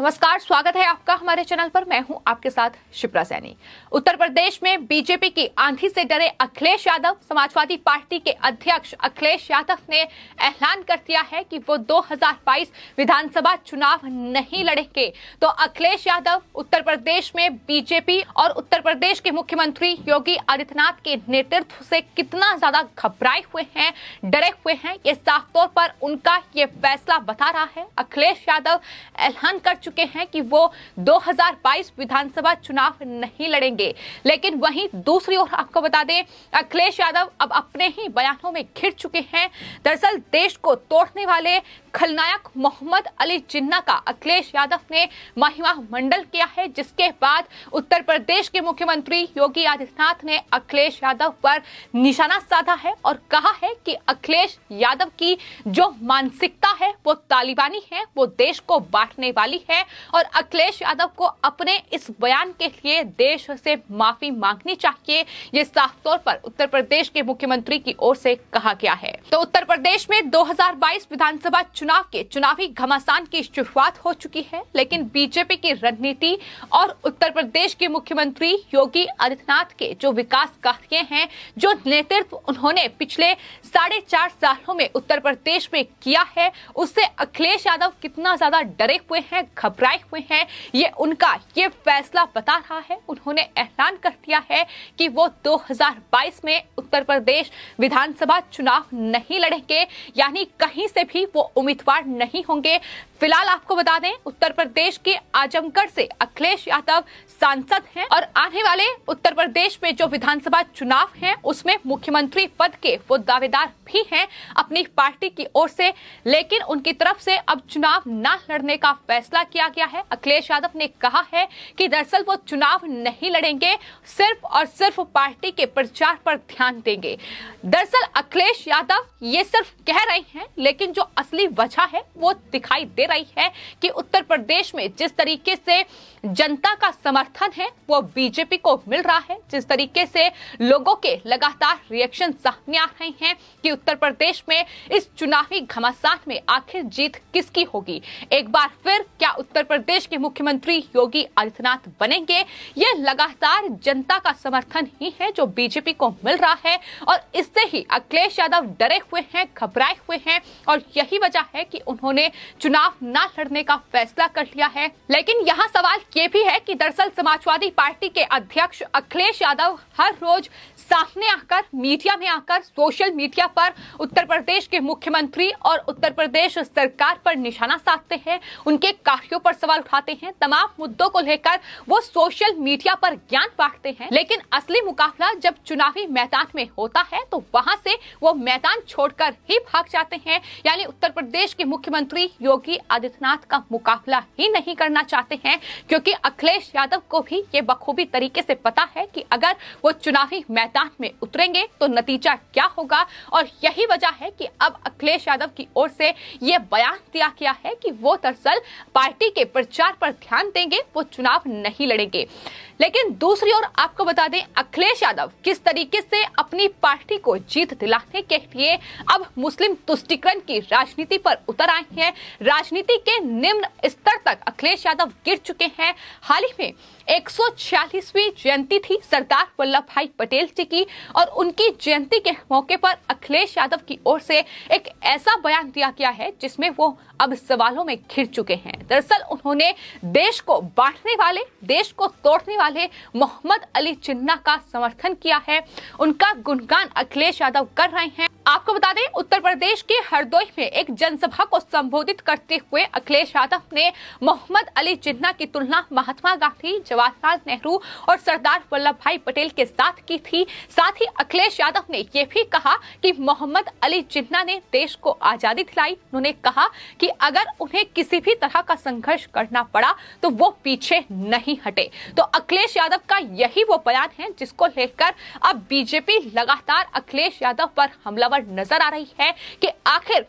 नमस्कार, स्वागत है आपका हमारे चैनल पर। मैं हूं आपके साथ शिप्रा सैनी। उत्तर प्रदेश में बीजेपी की आंधी से डरे अखिलेश यादव, समाजवादी पार्टी के अध्यक्ष अखिलेश यादव ने ऐलान कर दिया है कि वो 2022 विधानसभा चुनाव नहीं लड़ेंगे। तो अखिलेश यादव उत्तर प्रदेश में बीजेपी और उत्तर प्रदेश के मुख्यमंत्री योगी आदित्यनाथ के नेतृत्व से कितना ज्यादा घबराए हुए हैं, डरे हुए हैं, ये साफ तौर पर उनका ये फैसला बता रहा है। अखिलेश यादव ऐलान कर चुके हैं कि वो 2022 विधानसभा चुनाव नहीं लड़ेंगे। लेकिन वहीं दूसरी ओर आपको बता दें, अखिलेश यादव अब अपने ही बयानों में घिर चुके हैं। दरअसल देश को तोड़ने वाले खलनायक मोहम्मद अली जिन्ना का अखिलेश यादव ने महिमा मंडल किया है, जिसके बाद उत्तर प्रदेश के मुख्यमंत्री योगी आदित्यनाथ ने अखिलेश यादव पर निशाना साधा है और कहा है कि अखिलेश यादव की जो मानसिकता है वो तालिबानी है, वो देश को बांटने वाली है और अखिलेश यादव को अपने इस बयान के लिए देश से माफी मांगनी चाहिए। ये साफ तौर पर उत्तर प्रदेश के मुख्यमंत्री की ओर से कहा गया है। तो उत्तर प्रदेश में 2022 विधानसभा चुनाव के चुनावी घमासान की शुरुआत हो चुकी है, लेकिन बीजेपी की रणनीति और उत्तर प्रदेश के मुख्यमंत्री योगी आदित्यनाथ के जो विकास कार्य हैं, जो नेतृत्व उन्होंने पिछले 4.5 सालों में उत्तर प्रदेश में किया है, उससे अखिलेश यादव कितना ज्यादा डरे हुए हैं, घबराए हुए हैं, ये उनका ये फैसला बता रहा है। उन्होंने ऐलान कर दिया है कि वो 2022 में उत्तर प्रदेश विधानसभा चुनाव नहीं लड़ेंगे, यानी कहीं से भी वो उम्मीदवार नहीं होंगे। फिलहाल आपको बता दें, उत्तर प्रदेश के आजमगढ़ से अखिलेश यादव सांसद हैं और आने वाले उत्तर प्रदेश में जो विधानसभा चुनाव हैं उसमें मुख्यमंत्री पद के वो दावेदार भी हैं अपनी पार्टी की ओर से। लेकिन उनकी तरफ से अब चुनाव न लड़ने का फैसला किया गया है। अखिलेश यादव ने कहा है कि दरअसल वो चुनाव नहीं लड़ेंगे, सिर्फ और सिर्फ पार्टी के प्रचार पर ध्यान देंगे। दरअसल अखिलेश यादव ये सिर्फ कह रहे हैं, लेकिन जो असली वजह है वो दिखाई दे रही है कि उत्तर प्रदेश में जिस तरीके से जनता का समर्थन है वो बीजेपी को मिल रहा है, जिस तरीके से लोगों के लगातार रिएक्शन सामने आ रहे हैं कि उत्तर प्रदेश में इस चुनावी घमासान में आखिर जीत किसकी होगी। एक बार फिर क्या उत्तर प्रदेश के मुख्यमंत्री योगी आदित्यनाथ बनेंगे? ये लगातार जनता का समर्थन ही है जो बीजेपी को मिल रहा है और इससे ही अखिलेश यादव डरे हुए हैं, घबराए हुए हैं और यही वजह है कि उन्होंने चुनाव न लड़ने का फैसला कर लिया है। लेकिन यहाँ सवाल ये भी है कि दरअसल समाजवादी पार्टी के अध्यक्ष अखिलेश यादव हर रोज सामने आकर, मीडिया में आकर, सोशल मीडिया पर उत्तर प्रदेश के मुख्यमंत्री और उत्तर प्रदेश सरकार पर निशाना साधते हैं, उनके कार्यों पर सवाल उठाते हैं, तमाम मुद्दों को लेकर वो सोशल मीडिया पर ज्ञान बांटते हैं। लेकिन असली मुकाबला जब चुनावी मैदान में होता है तो वहां से वो मैदान छोड़कर ही भाग जाते हैं, यानी उत्तर प्रदेश के मुख्यमंत्री योगी आदित्यनाथ का मुकाबला ही नहीं करना चाहते हैं, क्योंकि अखिलेश यादव को भी ये बखूबी तरीके से पता है कि अगर वो चुनावी मैदान में उतरेंगे तो नतीजा क्या होगा। और यही वजह है कि अब अखिलेश यादव की ओर से ये बयान दिया गया है कि वो दरअसल पार्टी के प्रचार पर ध्यान देंगे, वो चुनाव नहीं लड़ेंगे। लेकिन दूसरी ओर आपको बता दें, अखिलेश यादव किस तरीके से अपनी पार्टी को जीत दिलाने के लिए अब मुस्लिम तुष्टीकरण की राजनीति पर उतर आए हैं। राजनीति के निम्न स्तर तक अखिलेश यादव गिर चुके हैं। हाल ही में 146वीं जयंती थी सरदार वल्लभ भाई पटेल जी की और उनकी जयंती के मौके पर अखिलेश यादव की ओर से एक ऐसा बयान दिया गया है जिसमें वो अब सवालों में घिर चुके हैं। दरअसल उन्होंने देश को बांटने वाले, देश को तोड़ने वाले मोहम्मद अली जिन्ना का समर्थन किया है, उनका गुणगान अखिलेश यादव कर रहे हैं। आपको बता दें, उत्तर प्रदेश के हरदोई में एक जनसभा को संबोधित करते हुए अखिलेश यादव ने मोहम्मद अली जिन्ना की तुलना महात्मा गांधी, जवाहरलाल नेहरू और सरदार वल्लभ भाई पटेल के साथ की थी। साथ ही अखिलेश यादव ने यह भी कहा कि मोहम्मद अली जिन्ना ने देश को आजादी दिलाई। उन्होंने कहा कि अगर उन्हें किसी भी तरह का संघर्ष करना पड़ा तो वो पीछे नहीं हटे। तो अखिलेश यादव का यही वो बयान है जिसको लेकर अब बीजेपी लगातार अखिलेश यादव पर हमलावर नजर आ रही है कि आखिर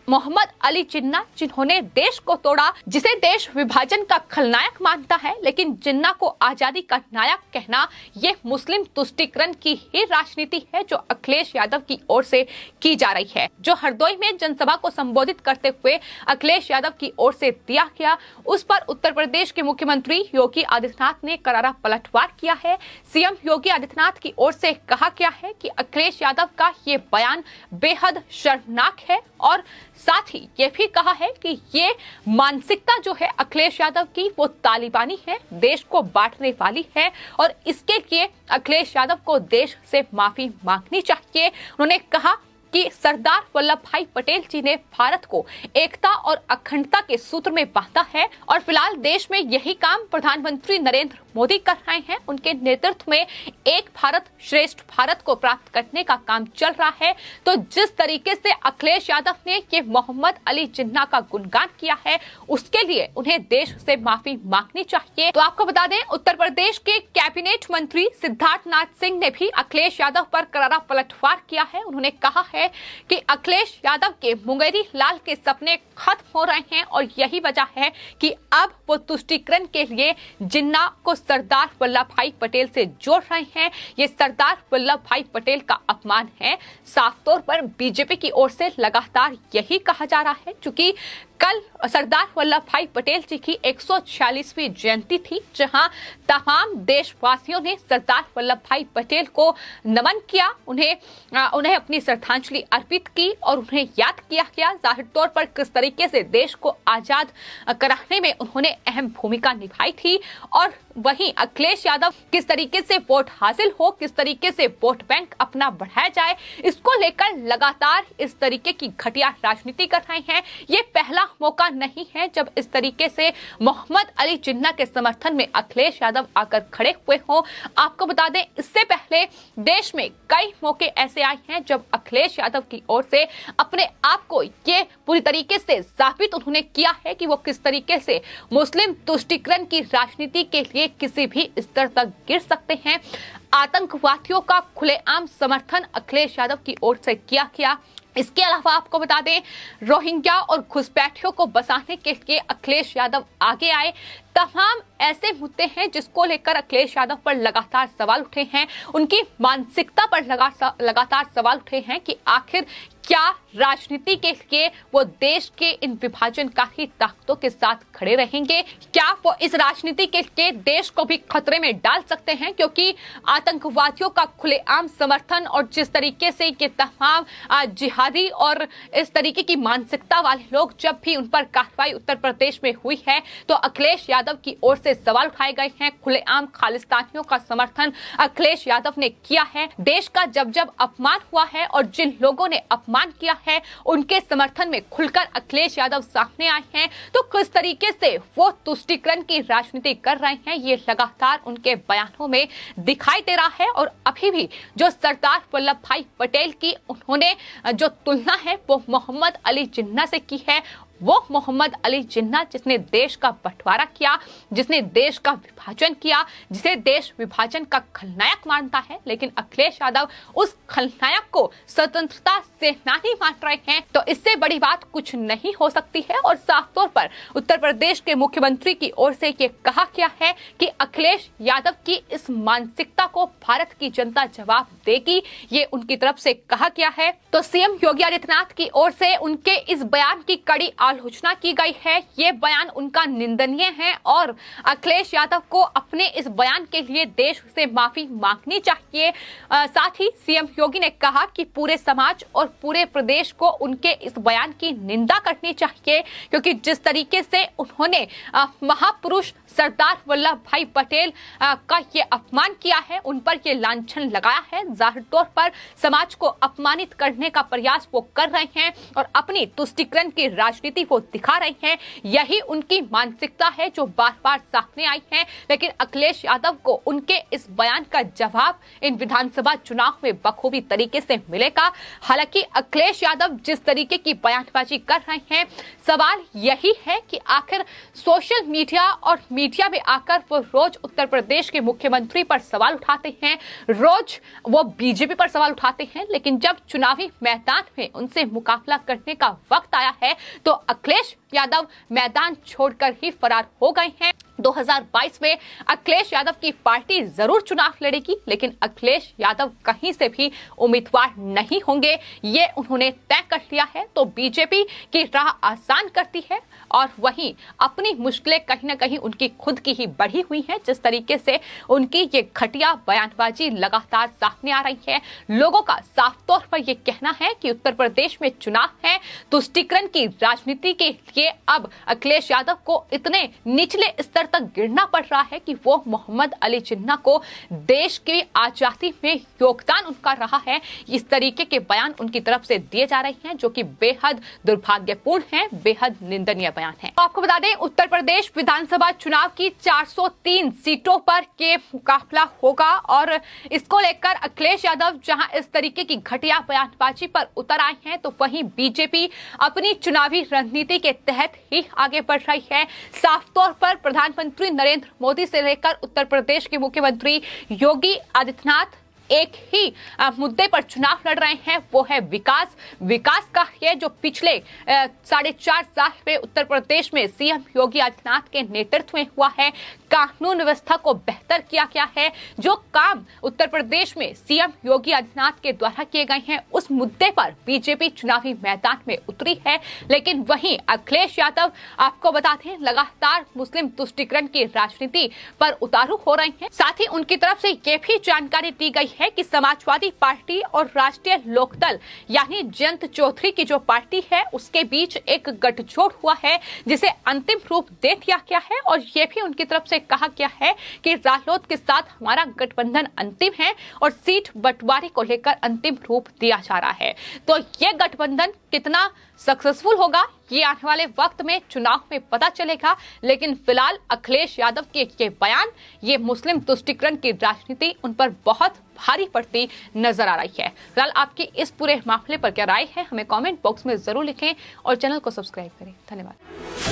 मोहम्मद अली जिन्ना, जिन्होंने देश को तोड़ा, जिसे देश विभाजन का खलनायक मानता है, लेकिन जिन्ना को आजादी का नायक कहना ये मुस्लिम तुष्टीकरण की ही राजनीति है जो अखिलेश यादव की ओर से की जा रही है। जो हरदोई में जनसभा को संबोधित करते हुए अखिलेश यादव की ओर से दिया गया, उस पर उत्तर प्रदेश के मुख्यमंत्री योगी आदित्यनाथ ने करारा पलटवार किया है। सीएम योगी आदित्यनाथ की ओर से कहा गया है कि अखिलेश यादव का ये बयान बेहद शर्मनाक है और साथ ही ये भी कहा है कि ये मानसिकता जो है अखिलेश यादव की वो तालिबानी है, देश को बांटने वाली है और इसके लिए अखिलेश यादव को देश से माफी मांगनी चाहिए। उन्होंने कहा कि सरदार वल्लभ भाई पटेल जी ने भारत को एकता और अखंडता के सूत्र में बांधा है और फिलहाल देश में यही काम प्रधानमंत्री नरेंद्र मोदी कर रहे हैं। उनके नेतृत्व में एक भारत श्रेष्ठ भारत को प्राप्त करने का काम चल रहा है। तो जिस तरीके से अखिलेश यादव ने ये मोहम्मद अली जिन्ना का गुणगान किया है, उसके लिए उन्हें देश से माफी मांगनी चाहिए। तो आपको बता दें, उत्तर प्रदेश के कैबिनेट मंत्री सिद्धार्थनाथ सिंह ने भी अखिलेश यादव पर करारा पलटवार किया है। उन्होंने कहा है कि अखिलेश यादव के मुंगेरी लाल के सपने खत्म हो रहे हैं और यही वजह है कि अब वो तुष्टीकरण के लिए जिन्ना को सरदार वल्लभ भाई पटेल से जोड़ रहे हैं। ये सरदार वल्लभ भाई पटेल का अपमान है। साफ तौर पर बीजेपी की ओर से लगातार यही कहा जा रहा है, क्योंकि कल सरदार वल्लभ भाई पटेल जी की 146वीं जयंती थी, जहां तमाम देशवासियों ने सरदार वल्लभ भाई पटेल को नमन किया, उन्हें अपनी श्रद्धांजलि अर्पित की और उन्हें याद किया गया। जाहिर तौर पर किस तरीके से देश को आजाद कराने में उन्होंने अहम भूमिका निभाई थी और वहीं अखिलेश यादव किस तरीके से वोट हासिल हो, किस तरीके से वोट बैंक अपना बढ़ाया जाए, इसको लेकर लगातार इस तरीके की घटिया राजनीति कर रहे हैं। ये पहला मौका नहीं है जब इस तरीके से मोहम्मद अली जिन्ना के समर्थन में अखिलेश यादव आकर खड़े हुए हों। आपको बता दें, इससे पहले देश में कई मौके ऐसे आए हैं जब अखिलेश यादव की ओर से अपने आप को ये पूरी तरीके से साबित उन्होंने किया है कि वो किस तरीके से मुस्लिम तुष्टीकरण की राजनीति के लिए किसी भी स्तर तक गिर सकते हैं। आतंकवादियों का खुलेआम समर्थन अखिलेश यादव की ओर से किया गया। इसके अलावा आपको बता दें, रोहिंग्या और घुसपैठियों को बसाने के लिए अखिलेश यादव आगे आए। तमाम ऐसे मुद्दे हैं जिसको लेकर अखिलेश यादव पर लगातार सवाल उठे हैं, उनकी मानसिकता पर लगातार सवाल उठे हैं कि आखिर क्या राजनीति के लिए वो देश के इन विभाजनकारी ताकतों के साथ खड़े रहेंगे, क्या वो इस राजनीति के लिए देश को भी खतरे में डाल सकते हैं, क्योंकि आतंकवादियों का खुलेआम समर्थन और जिस तरीके से ये तमाम जिहादी और इस तरीके की मानसिकता वाले लोग जब भी उन पर कार्रवाई उत्तर प्रदेश में हुई है तो अखिलेश यादव की ओर से सवाल उठाए गए हैं। खुलेआम खालिस्तानियों का समर्थन अखिलेश यादव ने किया है। देश का जब अपमान हुआ है और जिन लोगों ने अपमान किया है उनके समर्थन में खुलकर अखिलेश यादव सामने आए हैं। तो किस तरीके से वो तुष्टीकरण की राजनीति कर रहे हैं ये लगातार उनके बयानों में दिखाई दे रहा है। और अभी भी जो सरदार वल्लभ भाई पटेल की उन्होंने जो तुलना है वो मोहम्मद अली जिन्ना से की है। वो मोहम्मद अली जिन्ना जिसने देश का बंटवारा किया, जिसने देश का विभाजन किया, जिसे देश विभाजन का खलनायक मानता है, लेकिन अखिलेश यादव उस खलनायक को स्वतंत्रता सेनानी मान रहे हैं। तो इससे बड़ी बात कुछ नहीं हो सकती है। और साफ तौर पर उत्तर प्रदेश के मुख्यमंत्री की ओर से ये कहा गया है कि अखिलेश यादव की इस मानसिकता को भारत की जनता जवाब देगी, ये उनकी तरफ से कहा गया है। तो सीएम योगी आदित्यनाथ की ओर से उनके इस बयान की कड़ी आलोचना की गई है। ये बयान उनका निंदनीय है और अखिलेश यादव को अपने इस बयान के लिए देश से माफी मांगनी चाहिए। साथ ही सीएम योगी ने कहा कि पूरे समाज और पूरे प्रदेश को उनके इस बयान की निंदा करनी चाहिए, क्योंकि जिस तरीके से उन्होंने महापुरुष सरदार वल्लभ भाई पटेल का ये अपमान किया है, उन पर ये लांछन लगाया है, जाहिर तौर पर समाज को अपमानित करने का प्रयास वो कर रहे हैं और अपनी तुष्टीकरण की राजनीति राजनीति वो दिखा रहे हैं, यही उनकी मानसिकता है जो बार बार सामने आई है। लेकिन अखिलेश यादव को उनके इस बयान का जवाब इन विधानसभा चुनाव में बखूबी तरीके से मिलेगा। हालांकि अखिलेश यादव जिस तरीके की बयानबाजी कर रहे हैं, सवाल यही है कि आखिर सोशल मीडिया और मीडिया में आकर वो रोज उत्तर प्रदेश के मुख्यमंत्री पर सवाल उठाते हैं, रोज वो बीजेपी पर सवाल उठाते हैं, लेकिन जब चुनावी मैदान में उनसे मुकाबला करने का वक्त आया है तो अखिलेश यादव मैदान छोड़कर ही फरार हो गए हैं। 2022 में अखिलेश यादव की पार्टी जरूर चुनाव लड़ेगी, लेकिन अखिलेश यादव कहीं से भी उम्मीदवार नहीं होंगे, ये उन्होंने तय कर लिया है। तो बीजेपी की राह आसान करती है और वहीं अपनी मुश्किलें कहीं ना कहीं उनकी खुद की ही बढ़ी हुई हैं। जिस तरीके से उनकी ये घटिया बयानबाजी लगातार सामने आ रही है, लोगों का साफ तौर पर यह कहना है कि उत्तर प्रदेश में चुनाव है, तुष्टीकरण की राजनीति के लिए अब अखिलेश यादव को इतने निचले स्तर तक गिरना पड़ रहा है कि वो मोहम्मद अली जिन्ना को देश की आजादी में योगदान उनका रहा है, इस तरीके के बयान उनकी तरफ से दिए जा रहे हैं, जो कि बेहद दुर्भाग्यपूर्ण है, बेहद निंदनीय बयान है। तो आपको बता दें, उत्तर प्रदेश विधानसभा चुनाव की 403 सीटों पर के मुकाबला होगा और इसको लेकर अखिलेश यादव जहां इस तरीके की घटिया बयानबाजी पर उतर आए हैं, तो वहीं बीजेपी अपनी चुनावी रणनीति के तहत ही आगे बढ़ रही है। साफ तौर पर प्रधानमंत्री नरेंद्र मोदी से लेकर उत्तर प्रदेश के मुख्यमंत्री योगी आदित्यनाथ एक ही मुद्दे पर चुनाव लड़ रहे हैं, वो है विकास। विकास का ये जो पिछले 4.5 साल में उत्तर प्रदेश में सीएम योगी आदित्यनाथ के नेतृत्व में हुआ है, कानून व्यवस्था को बेहतर किया गया है, जो काम उत्तर प्रदेश में सीएम योगी आदित्यनाथ के द्वारा किए गए हैं, उस मुद्दे पर बीजेपी चुनावी मैदान में उतरी है। लेकिन वहीं अखिलेश यादव आपको बता दें, लगातार मुस्लिम तुष्टीकरण की राजनीति पर उतारू हो रहे हैं। साथ ही उनकी तरफ से ये भी जानकारी दी गई है कि समाजवादी पार्टी और राष्ट्रीय लोकदल यानी जयंत चौधरी की जो पार्टी है, उसके बीच एक गठजोड़ हुआ है, जिसे अंतिम रूप दे दिया गया है। और ये भी उनकी तरफ से कहा गया है कि रालोद के साथ हमारा गठबंधन अंतिम है और सीट बंटवारे को लेकर अंतिम रूप दिया जा रहा है। तो ये गठबंधन कितना सक्सेसफुल होगा, ये आने वाले वक्त में चुनाव में पता चलेगा। लेकिन फिलहाल अखिलेश यादव के ये बयान, ये मुस्लिम तुष्टीकरण की राजनीति उन पर बहुत भारी पड़ती नजर आ रही है। फिलहाल आपकी इस पूरे मामले पर क्या राय है, हमें कमेंट बॉक्स में जरूर लिखें और चैनल को सब्सक्राइब करें। धन्यवाद।